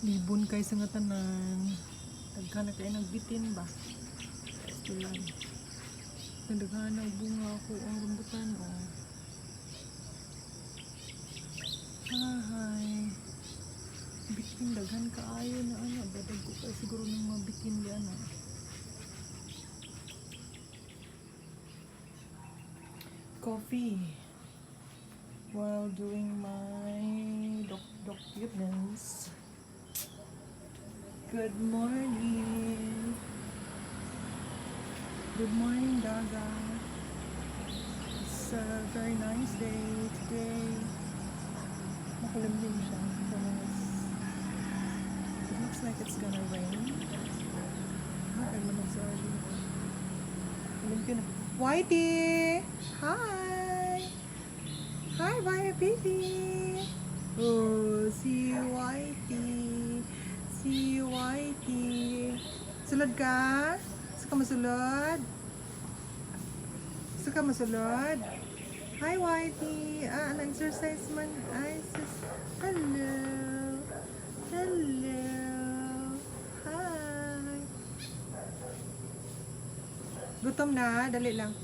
Libon kay sa nga tanan. Daghan na kay nagbitin ba? Tulan. Daghan na bunga ako ang rambutan oh. Hi. Bitin daghan kaayo na ano, badag ko kay siguro ng mga bitin di ano. Coffee while doing my documents. Good morning. Good morning, Daga. It's a very nice day today. Makulimlim siya. It looks like it's gonna rain. Ay, lamang sa early. Alam ko na. Whitey! Hi! Hi, my baby! Oh, si Whitey! Si Whitey! Sulod ka? Gusto ka masulod? Gusto ka masulod? Hi, Whitey! Nag-exercise man. Ay, sis. Hello! Hello! Hi! Gutom na? Dali lang.